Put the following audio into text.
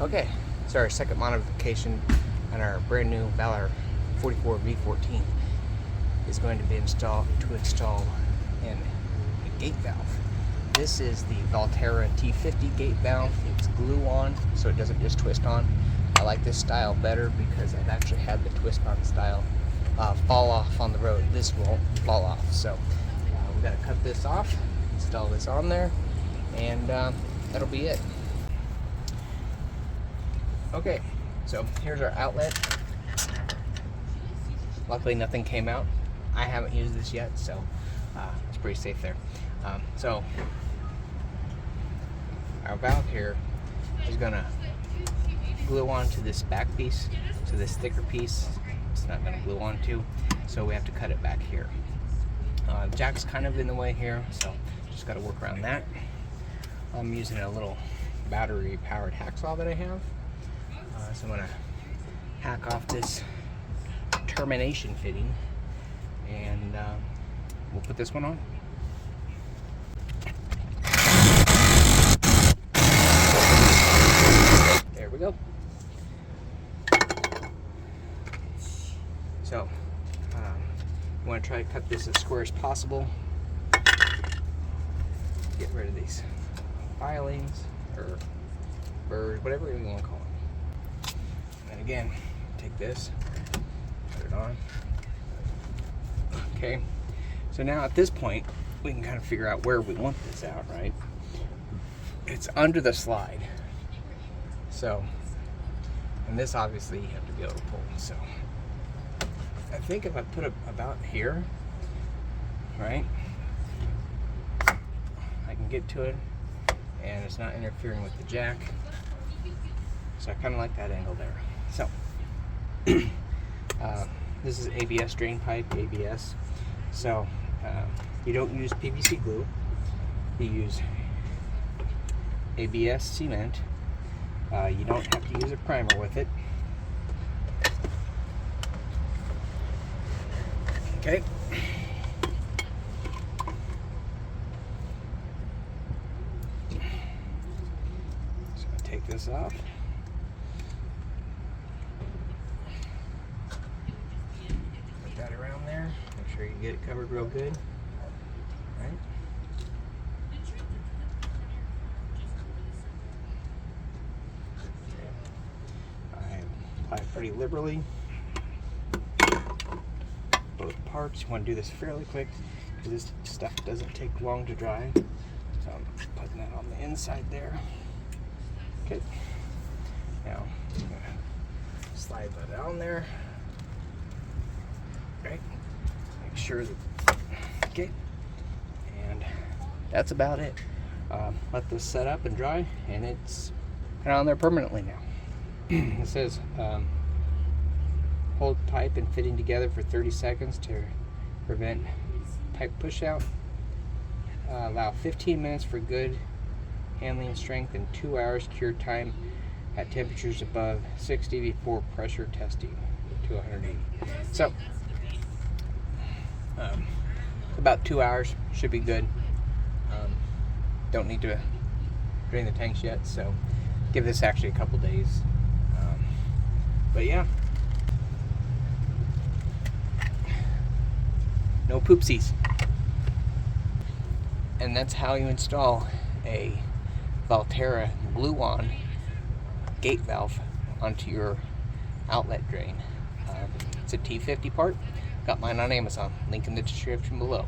Okay, so our second modification on our brand new Valor 44 V14 is going to be install in a gate valve. This is the Valtera T-50 gate valve. It's glue on, so it doesn't just twist on. I like this style better because I've actually had the twist on style fall off on the road. This won't fall off, so we got to cut this off, install this on there, and that'll be it. Okay, so here's our outlet. Luckily nothing came out. I haven't used this yet, so it's pretty safe there. So our valve here is gonna glue onto this back piece, so this thicker piece it's not gonna glue onto, so we have to cut it back here. Jack's kind of in the way here, so just gotta work around that. I'm using a little battery powered hacksaw that I have. So I'm gonna hack off this termination fitting, and we'll put this one on. There we go. So you want to try to cut this as square as possible. Get rid of these filings or burrs, whatever you want to call them. And again, take this, put it on. Okay, so now at this point we can kind of figure out where we want this out, right? It's under the slide, so, and this obviously you have to be able to pull. So I think if I put it about here, right, I can get to it and it's not interfering with the jack. So I kind of like that angle there. So this is ABS drain pipe, ABS. So you don't use PVC glue, you use ABS cement. You don't have to use a primer with it. Okay. So I take this off. Put that around there. Make sure you get it covered real good. Right? I apply pretty liberally. Both parts. You want to do this fairly quick because this stuff doesn't take long to dry. So I'm putting that on the inside there. Okay. Now I'm gonna slide that on there. Right. Make sure that. Okay. And that's about it. Let this set up and dry, and it's kind of on there permanently now. It says hold pipe and fitting together for 30 seconds to prevent pipe push out. Allow 15 minutes for good handling strength and 2 hours cure time at temperatures above 60 before pressure testing to 180. So about 2 hours should be good. Don't need to drain the tanks yet, so give this actually a couple days. But yeah, no poopsies. And that's how you install a Valtera glue-on gate valve onto your outlet drain. It's a T-50 part. Got mine on Amazon. Link in the description below.